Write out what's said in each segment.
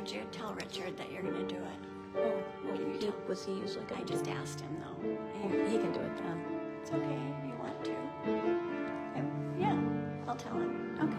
would you tell Richard that you're going to do it? Was he usually going I to just asked him though. He can do it then. It's okay if you want to. Yeah, I'll tell him. Okay.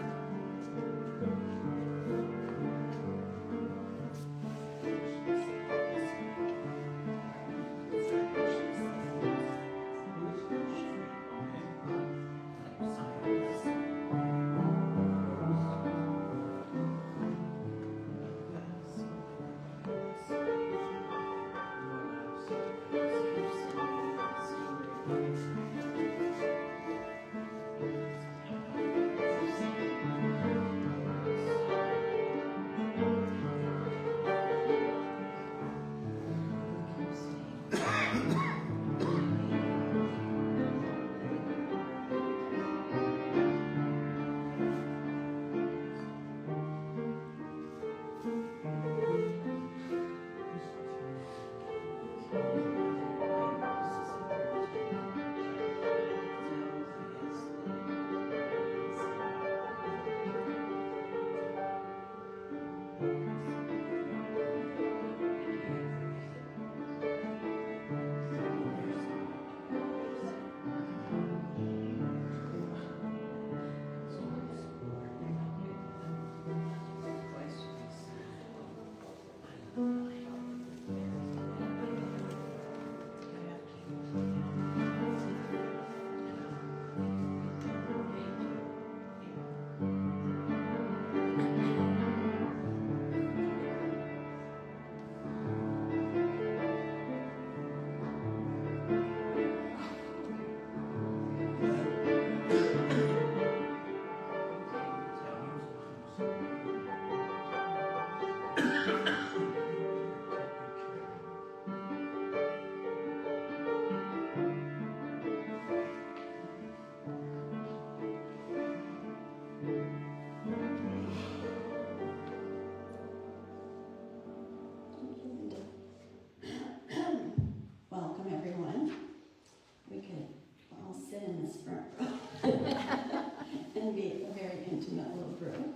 Welcome, everyone. We could all sit in this front row and be a very intimate little group.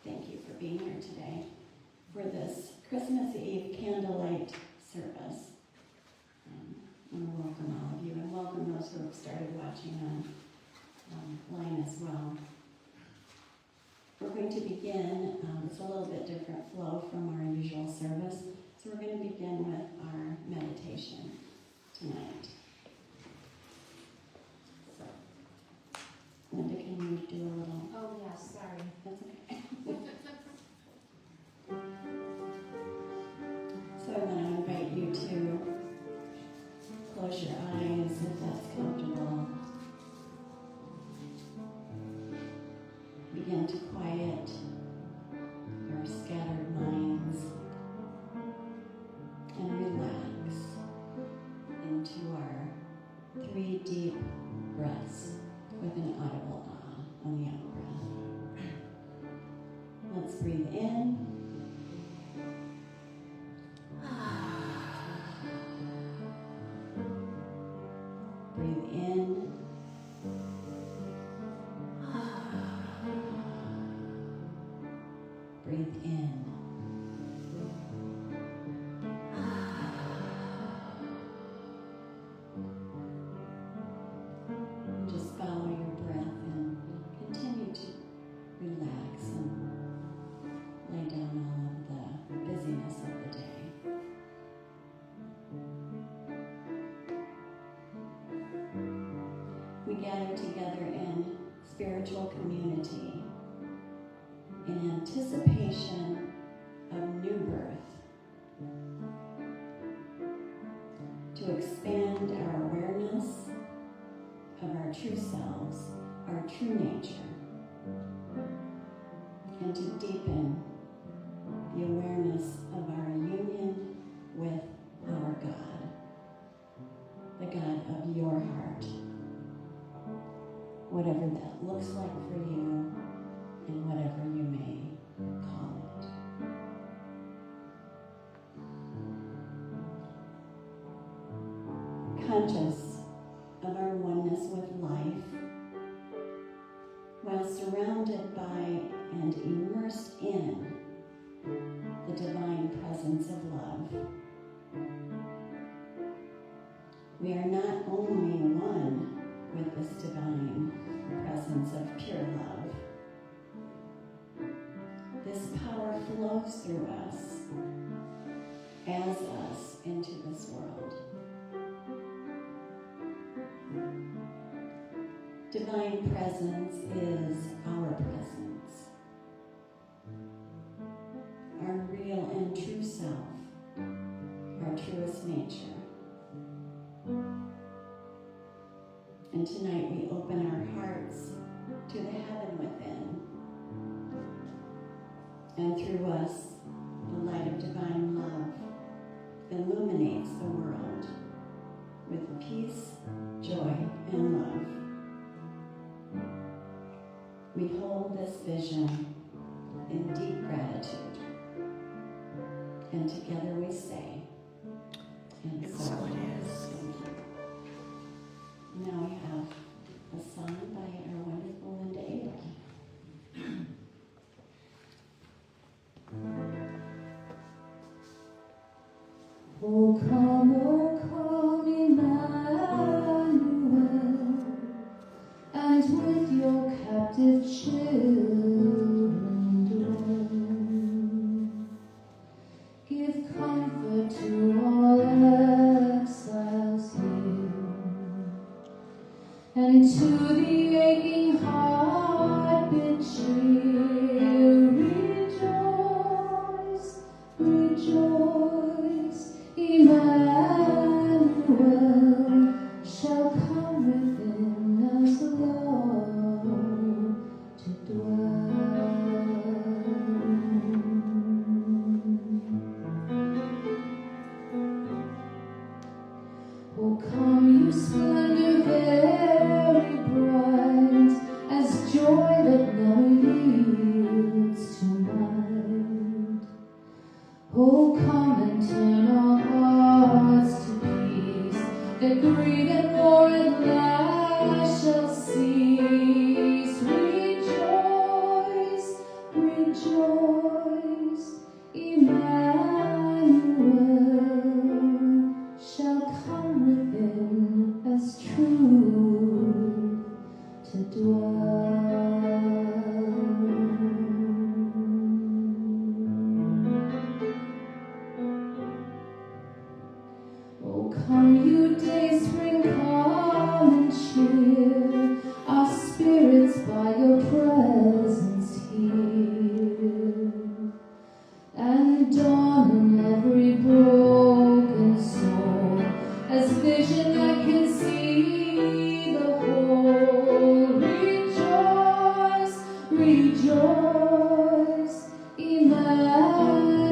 Thank you for being here today for this Christmas Eve Candlelight service. I want to welcome all of you and welcome those who have started watching online as well. We're going to begin, it's a little bit different flow from our usual service. So we're going to begin with our meditation tonight. So, Linda, can you do a little? Oh, yes, sorry. That's okay. So I'm going to invite you to close your eyes if that's comfortable. Begin to quiet our scattered minds and relax into our 3 deep breaths with an audible ah on the out breath. Let's breathe in. Breathe in. Breathe in. Just follow your breath and continue to relax and lay down all of the busyness of the day. We gather together in spiritual community in anticipation of new birth, to expand our awareness of our true selves, our true nature, and to deepen the awareness of our union with our God, the God of your heart, whatever that looks like for you and whatever you may call it. Conscious of our oneness with life, while surrounded by and immersed in the divine presence of love. We are not only one with this divine presence of pure love. This power flows through us, as us, into this world. Divine presence is our presence, our real and true self, our truest nature. And tonight we open our hearts to the heaven within, and through us, the light of divine love illuminates the world with peace, joy, and love. We hold this vision in deep gratitude, and together we say, and so it is. Now we have a song by our wonderful Linda Abel. Oh come, Emmanuel, and with your captive children dwell. Give comfort to all exiles here, and to the aching heart bid cheer. Rejoice, rejoice, Emmanuel shall come within us alone to dwell. Oh come, you splendor very bright, as joy that never yields to night. Oh come and turn our hearts to peace, that greed and war at last shall cease. Rejoice, rejoice, Emmanuel shall come within as truth to dwell. Oh come, you days bring calm and cheer our spirits by your presence here, and dawn in every broken soul as vision that can see the whole. Rejoice, rejoice, Emmanuel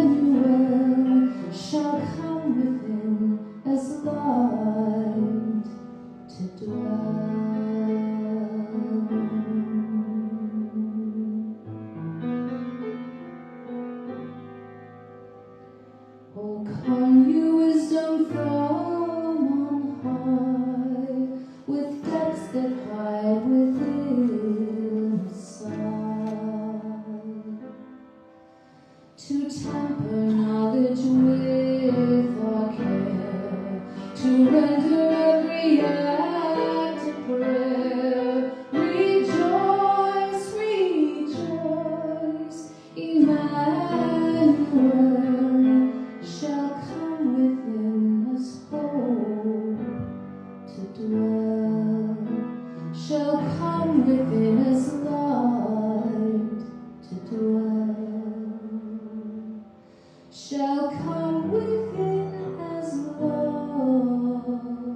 shall come within as light to dwell. Oh come, you wisdom from on high, with depths that hide within a sigh, to temper knowledge with our care, to render every act a prayer. Rejoice, rejoice, Emmanuel shall come within us hope to dwell, shall come within us light to dwell, shall come within as love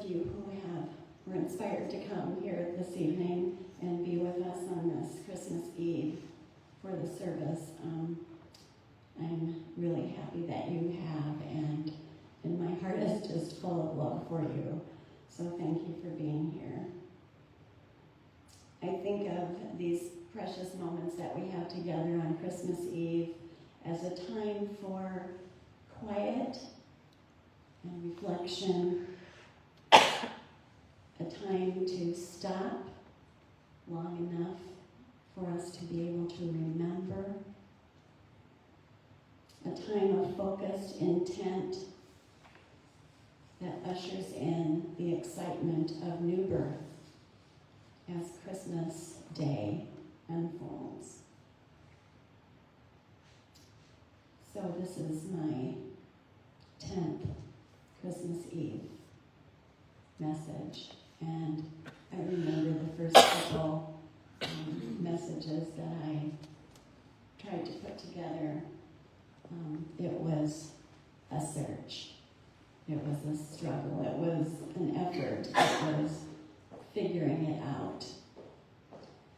you who were inspired to come here this evening and be with us on this Christmas Eve for the service. I'm really happy that you have, and my heart is just full of love for you. So thank you for being here. I think of these precious moments that we have together on Christmas Eve as a time for quiet and reflection, a time to stop long enough for us to be able to remember, a time of focused intent that ushers in the excitement of new birth as Christmas Day unfolds. So this is my 10th Christmas Eve message, and I remember the first couple messages that I tried to put together. It was a search. It was a struggle. It was an effort. It was figuring it out.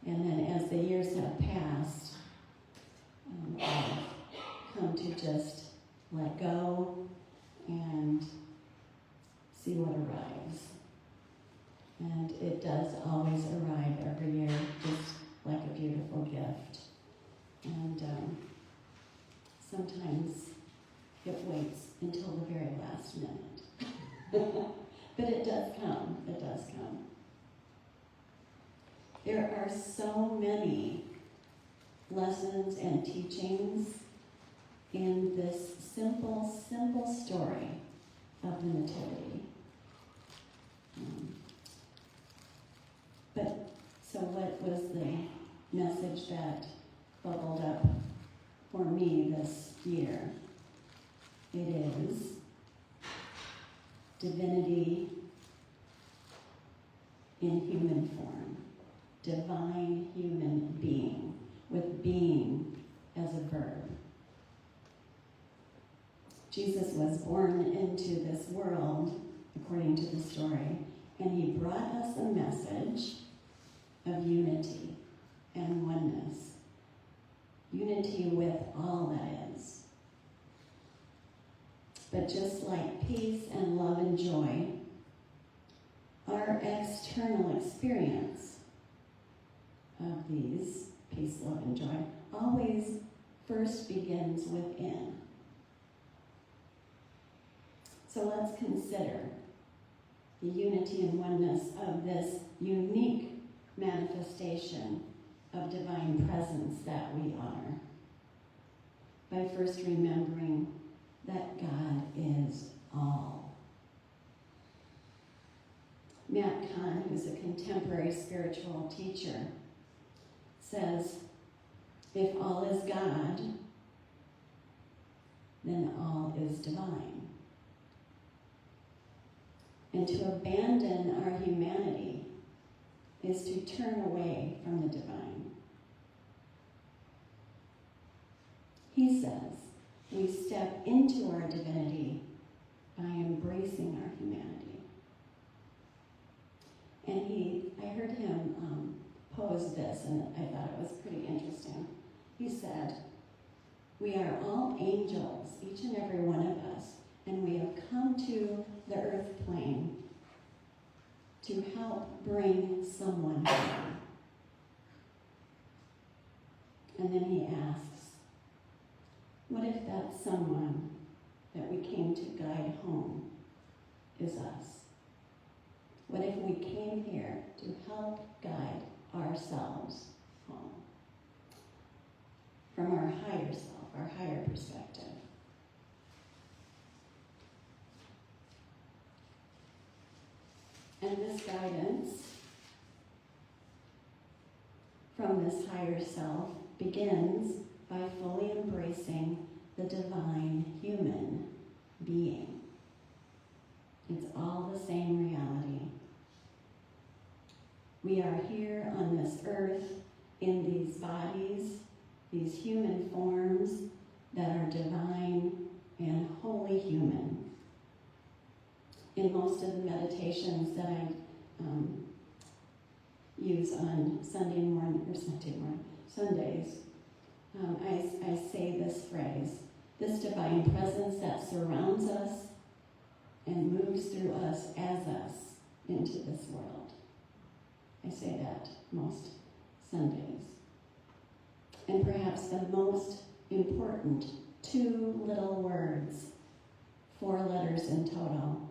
And then as the years have passed, I've come to just let go and see what arrives. And it does always arrive every year, just like a beautiful gift. And sometimes it waits until the very last minute. But it does come. It does come. There are so many lessons and teachings in this simple story of the Nativity. So what was the message that bubbled up for me this year? It is divinity in human form, divine human being, with being as a verb. Jesus was born into this world, according to the story, and he brought us a message of unity and oneness. Unity with all that is. But just like peace and love and joy, our external experience of these, peace, love, and joy, always first begins within. So let's consider the unity and oneness of this unique manifestation of divine presence that we honor by first remembering that God is all. Matt Kahn, who's a contemporary spiritual teacher, says, if all is God, then all is divine. And to abandon our humanity is to turn away from the divine. He says we step into our divinity by embracing our humanity. And I heard him pose this, and I thought it was pretty interesting. He said, we are all angels, each and every one of us, and we have come to the earth plane to help bring someone home. And then he asks, what if that someone that we came to guide home is us? What if we came here to help guide ourselves home from our higher self, our higher perspective? And this guidance from this higher self begins by fully embracing the divine human being. It's all the same reality. We are here on this earth in these bodies, these human forms that are divine and wholly human. in most of the meditations that I use on Sundays, I say this phrase, this divine presence that surrounds us and moves through us as us into this world. I say that most Sundays. And perhaps the most important 2 little words, 4 letters in total,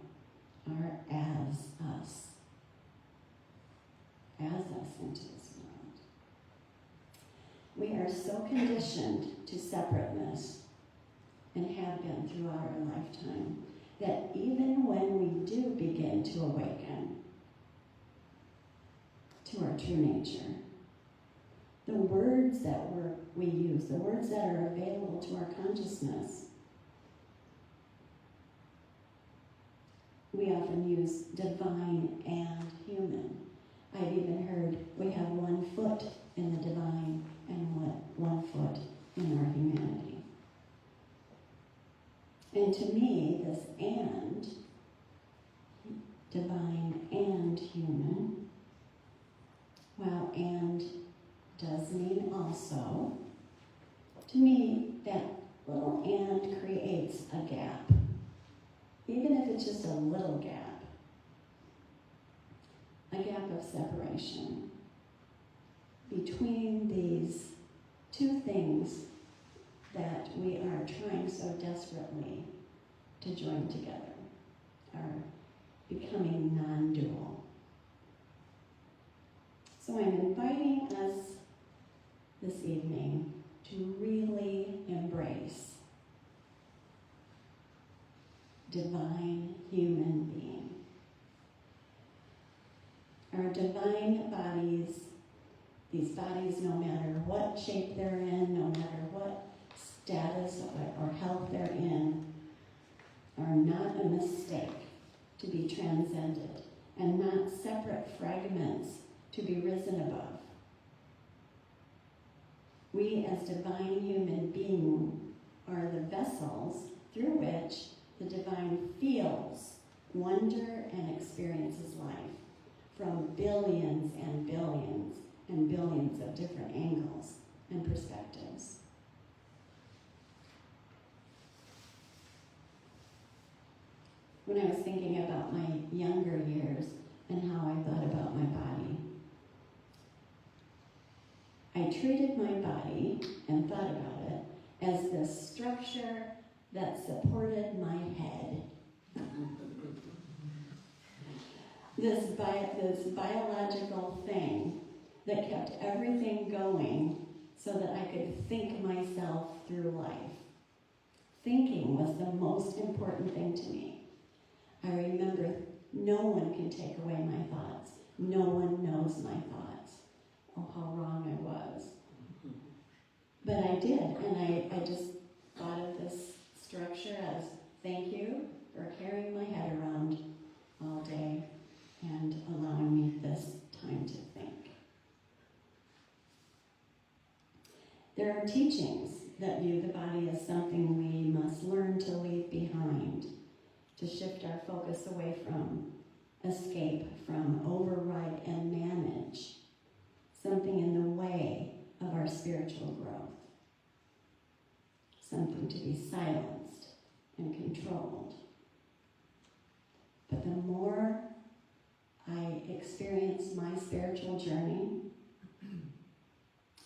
are as us. As us into this world. We are so conditioned to separateness and have been throughout our lifetime that even when we do begin to awaken to our true nature, the words that we use, the words that are available to our consciousness, we often use divine and human. I've even heard we have 1 foot in the divine and 1 foot in our humanity. And to me, this and, divine and human, while and does mean also, to me, that little and creates a gap. Even if it's just a little gap. A gap of separation between these 2 things that we are trying so desperately to join together, are becoming non-dual. So I'm inviting us this evening to really embrace divine human being. Our divine bodies, these bodies, no matter what shape they're in, no matter what status or health they're in, are not a mistake to be transcended and not separate fragments to be risen above. We as divine human beings are the vessels through which the divine feels wonder and experiences life from billions and billions and billions of different angles and perspectives. When I was thinking about my younger years and how I thought about my body, I treated my body and thought about it as this structure that supported my head. This biological thing that kept everything going so that I could think myself through life. Thinking was the most important thing to me. I remember no one can take away my thoughts. No one knows my thoughts. Oh, how wrong I was. But I did, and I just thought of this structure as thank you for carrying my head around all day and allowing me this time to think. There are teachings that view the body as something we must learn to leave behind, to shift our focus away from, escape from, override and manage something in the way of our spiritual growth, something to be silenced and controlled. But the more I experience my spiritual journey,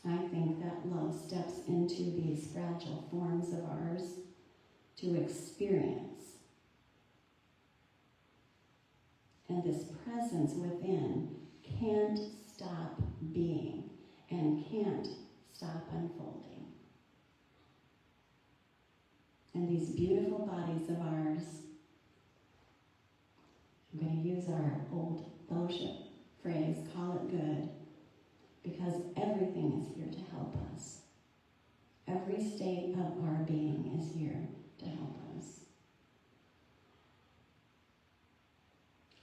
I think that love steps into these fragile forms of ours to experience. And this presence within can't stop being and can't stop unfolding. And these beautiful bodies of ours, I'm going to use our old fellowship phrase, call it good, because everything is here to help us. Every state of our being is here to help us.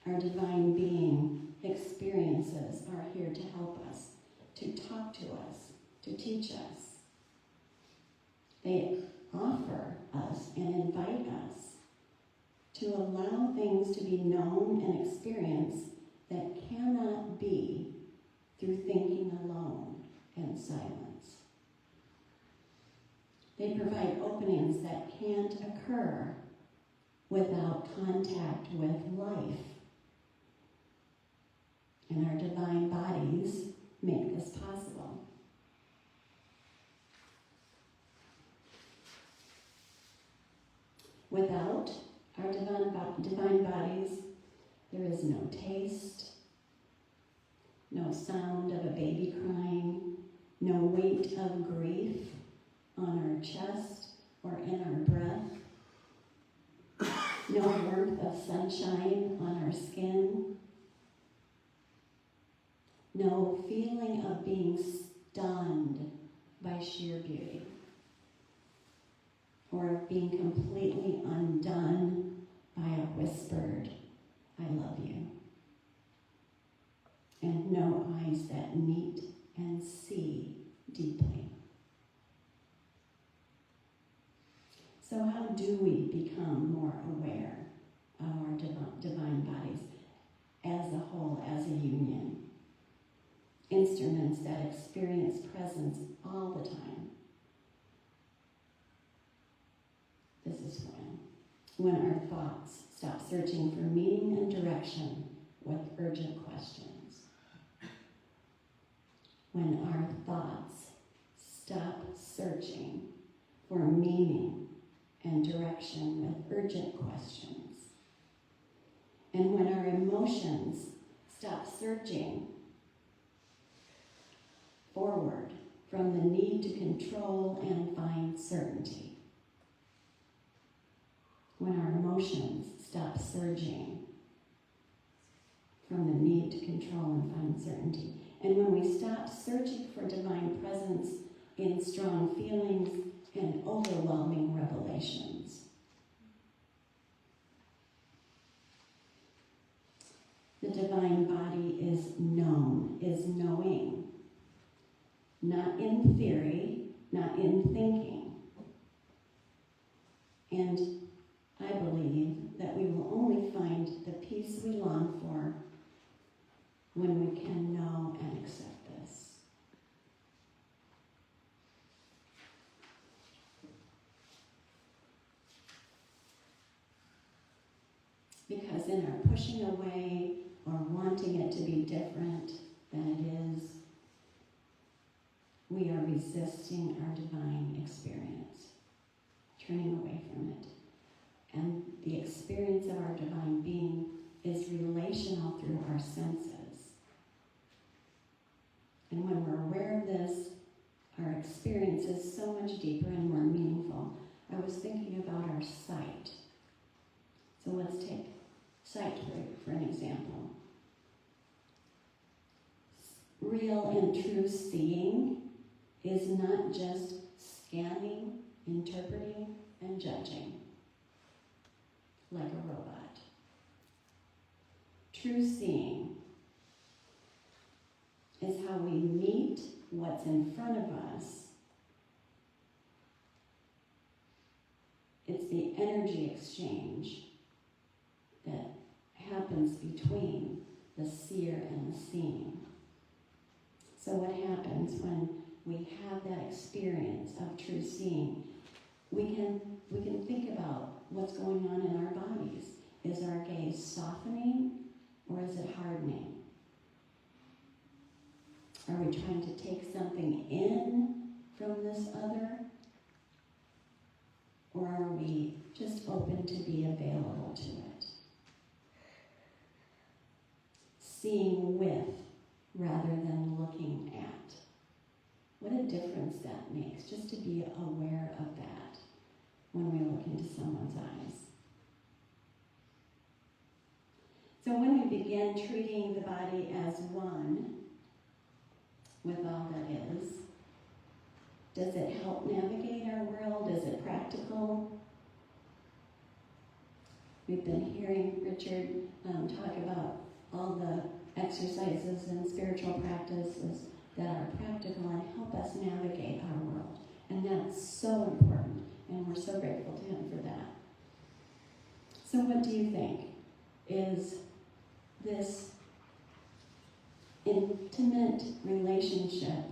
Our divine being experiences are here to help us, to talk to us, to teach us. They offer us and invite us to allow things to be known and experienced that cannot be through thinking alone and silence. They provide openings that can't occur without contact with life. And our divine bodies make this possible. Without our divine bodies, there is no taste, no sound of a baby crying, no weight of grief on our chest or in our breath, no warmth of sunshine on our skin, no feeling of being stunned by sheer beauty, or of being completely undone by a whispered, "I love you," and no eyes that meet and see deeply. So how do we become more aware of our divine bodies as a whole, as a union? Instruments that experience presence all the time. This is when our thoughts stop searching for meaning and direction with urgent questions. When our thoughts stop searching for meaning and direction with urgent questions. And when our emotions stop searching forward from the need to control and find certainty. When our emotions stop surging from the need to control and find certainty. And when we stop searching for divine presence in strong feelings and overwhelming revelations. The divine body is known, is knowing. Not in theory, not in thinking. And I believe that we will only find the peace we long for when we can know and accept this. Because in our pushing away or wanting it to be different than it is, we are resisting our divine experience, turning away from it. And the experience of our divine being is relational through our senses. And when we're aware of this, our experience is so much deeper and more meaningful. I was thinking about our sight. So let's take sight for an example. Real and true seeing is not just scanning, interpreting, and judging like a robot. True seeing is how we meet what's in front of us. It's the energy exchange that happens between the seer and the seen. So what happens when we have that experience of true seeing? We can think about what's going on in our bodies. Is our gaze softening or is it hardening? Are we trying to take something in from this other? Or are we just open to be available to it? Seeing with rather than looking at. What a difference that makes, just to be aware of that when we look into someone's eyes. So when we begin treating the body as one with all that is, does it help navigate our world? Is it practical? We've been hearing Richard talk about all the exercises and spiritual practices that are practical and help us navigate our world. And that's so important, and we're so grateful to him for that. So what do you think? Is this intimate relationship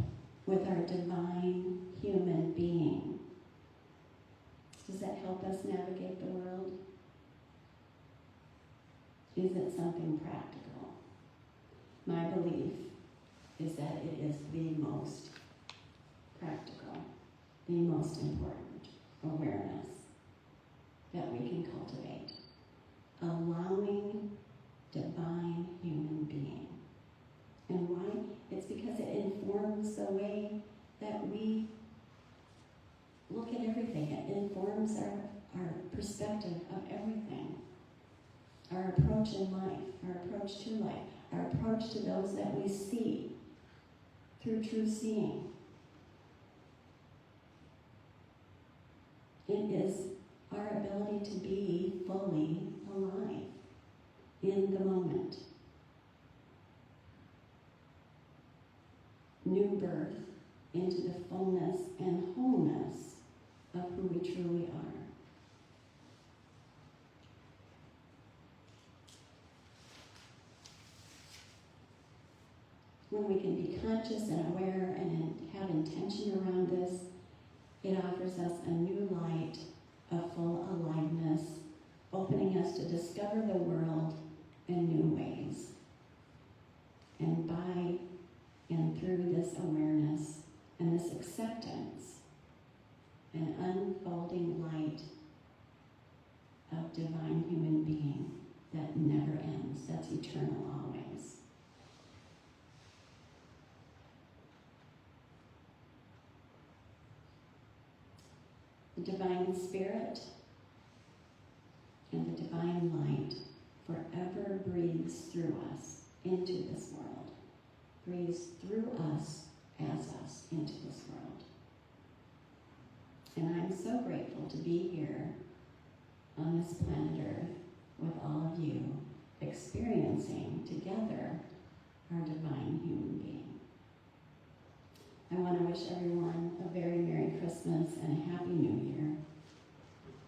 with our divine human being, does that help us navigate the world? Is it something practical? My belief is that it is the most practical, the most important awareness that we can cultivate. Allowing divine human being. And why? It's because it informs the way that we look at everything. It informs our perspective of everything. Our approach in life, our approach to life, our approach to those that we see through true seeing. It is our ability to be fully alive in the moment. New birth into the fullness and wholeness of who we truly are. When we can be conscious and aware and have intention around this, it offers us a new light of full aliveness, opening us to discover the world in new ways. And by and through this awareness and this acceptance, an unfolding light of divine human being that never ends, that's eternal always. The divine spirit and the divine light forever breathes through us into this world, breathes through us as us into this world. And I'm so grateful to be here on this planet Earth with all of you, experiencing together our divine human being. I want to wish everyone a very Merry Christmas and a Happy New Year.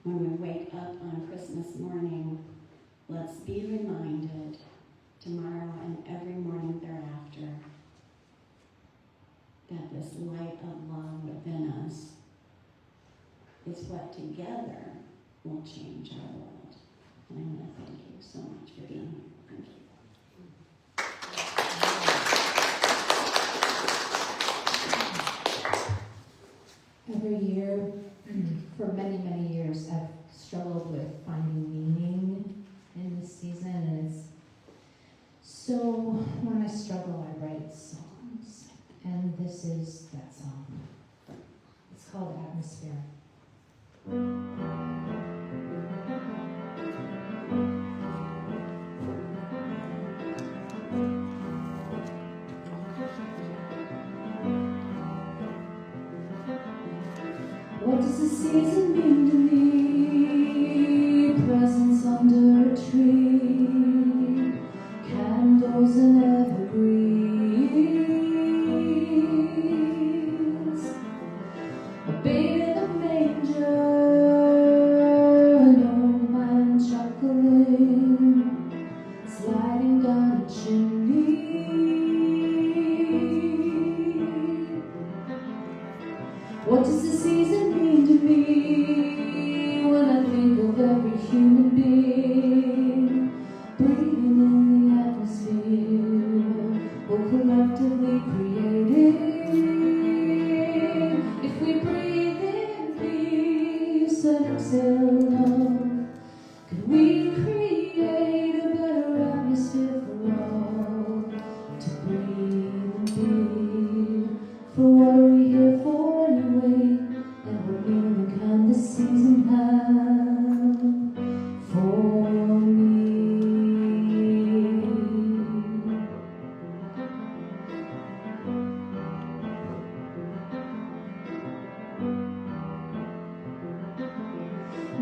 When we wake up on Christmas morning, let's be reminded tomorrow and every morning thereafter that this light of love within us is what together will change our world. And I want to thank you so much for being here. Thank you. Every year, for many, many years, I've struggled with finding meaning in this season, and it's so when I struggle, I write songs, and this is that song. It's called Atmosphere. What does the season mean to me? Presents under a tree, candles and evergreens, a baby in the manger, an old man chuckling, sliding down a chimney. What does the season mean to me when I think of every human being breathing in the atmosphere we're collectively creating? If we breathe in peace and exhale love, could we create a better atmosphere for all to breathe and be? For what are we here for anyway? And what meaning can this season have for me?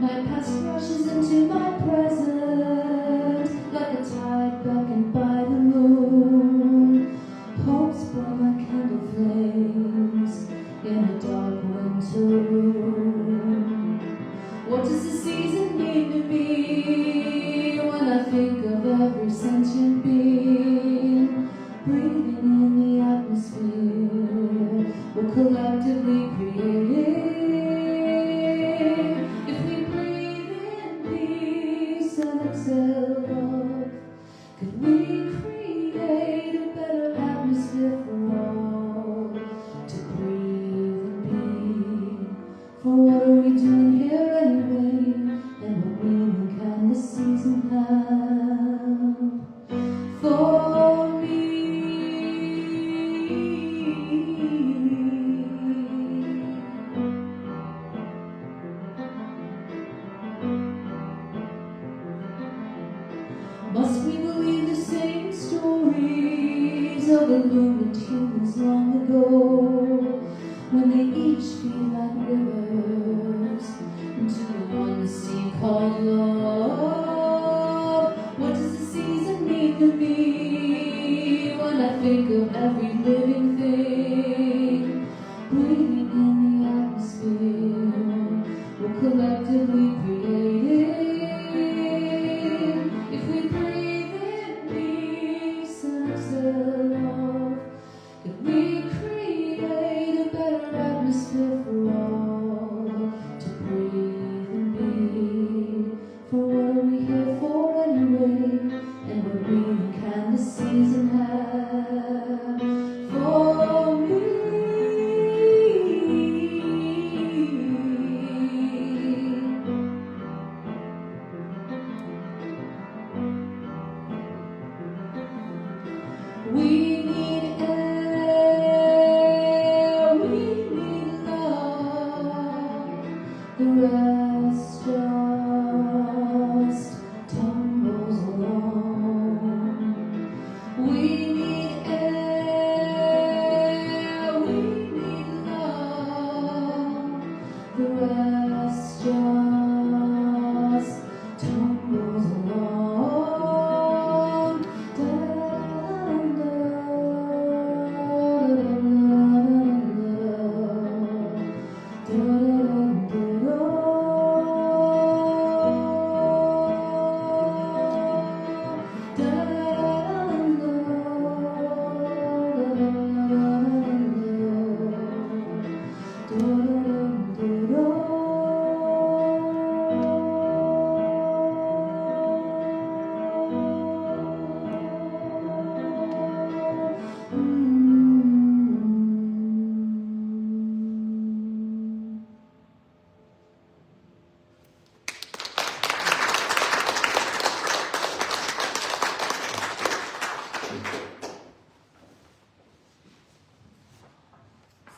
My past rushes into my present like a tide beckoned by the moon. Hopes burn like candle flames in a dark winter room. What does the season mean to me collectively created. If we breathe in peace and exhale love, could we create a better atmosphere for all to breathe and be? For what are we doing here anyway? And what meaning can this season have for me? Must we believe the same stories of illumined humans long ago, when they each feel like rivers into the one sea called love? What does the season mean to me when I think of every living thing breathing in the atmosphere we're collectively created? If we breathe in peace and exhale love, could we create a better atmosphere for all to breathe and be? For what are we here for anyway? And what meaning can this season have for me? We need air, we need love, the rest just tumbles along. We need air, we need love, the rest just tumbles along.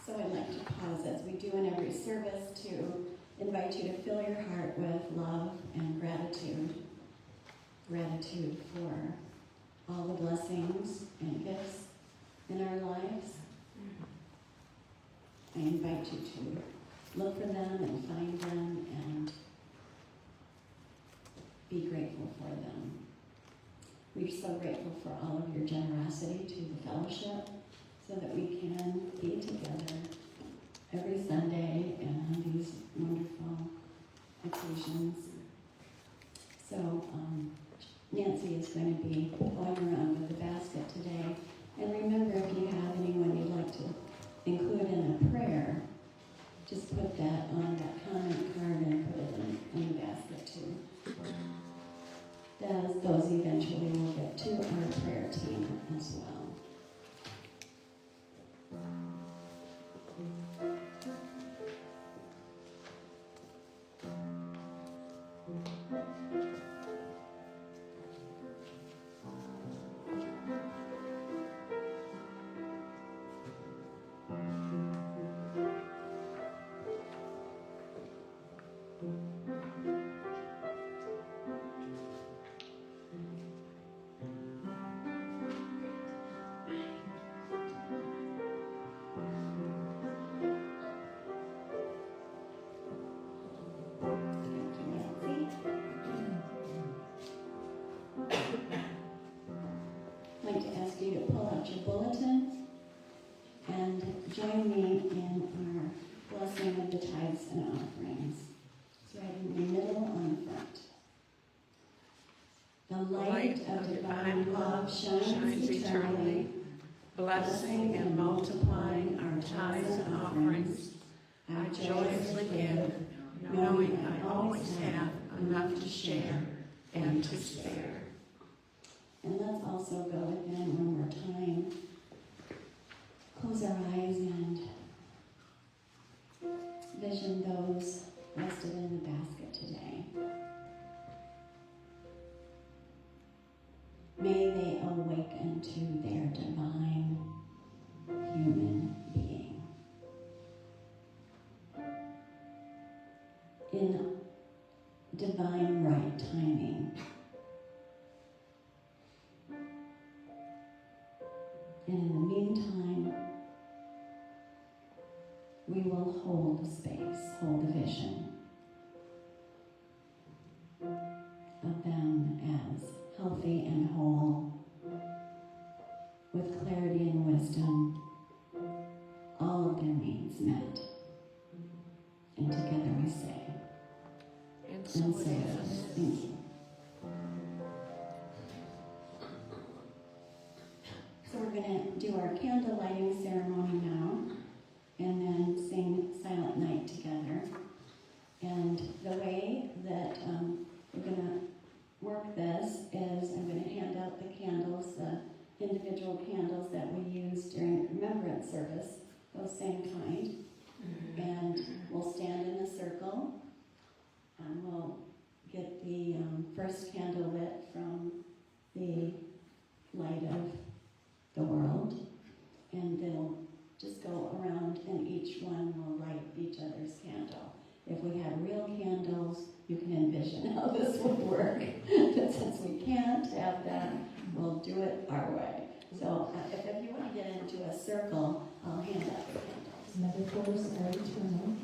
So I'd like to pause, as we do in every service, to invite you to fill your heart with love and gratitude. Gratitude for all the blessings and gifts in our lives. I invite you to look for them and find them and be grateful for them. We're so grateful for all of your generosity to the fellowship, so that we can be together every Sunday and on these wonderful occasions. So Nancy is going to be going around with the basket today. And remember, if you have anyone you'd like to include in a prayer, just put that on that comment card and put it in the basket too. Those eventually will get to our prayer team as well. I'd like to ask you to pull out your bulletin and join me in our blessing of the tithes and offerings. It's right in the middle on the front. The light of divine love shines eternally, blessing and multiplying our tithes and offerings share, and to spare. And let's also go within one more time. Close our eyes and vision those rested in the basket today. May they awaken to their divine human being. In divine right timing. And in the meantime, we will hold the space, hold the vision of them as healthy and whole, with clarity and wisdom, all of their needs met. And together we say, And so and it so it is. is. Thank you. So we're going to do our candle lighting ceremony now, and then sing Silent Night together. And the way that we're going to work this is I'm going to hand out the candles, the individual candles that we use during remembrance service, those same kind. And we'll stand in a circle, and we'll get the first candle lit from the light of the world, and they'll just go around, and each one will light each other's candle. If we had real candles, you can envision how this would work. But since we can't have that, we'll do it our way. So if you want to get into a circle, I'll hand out the candles. Metaphors are eternal.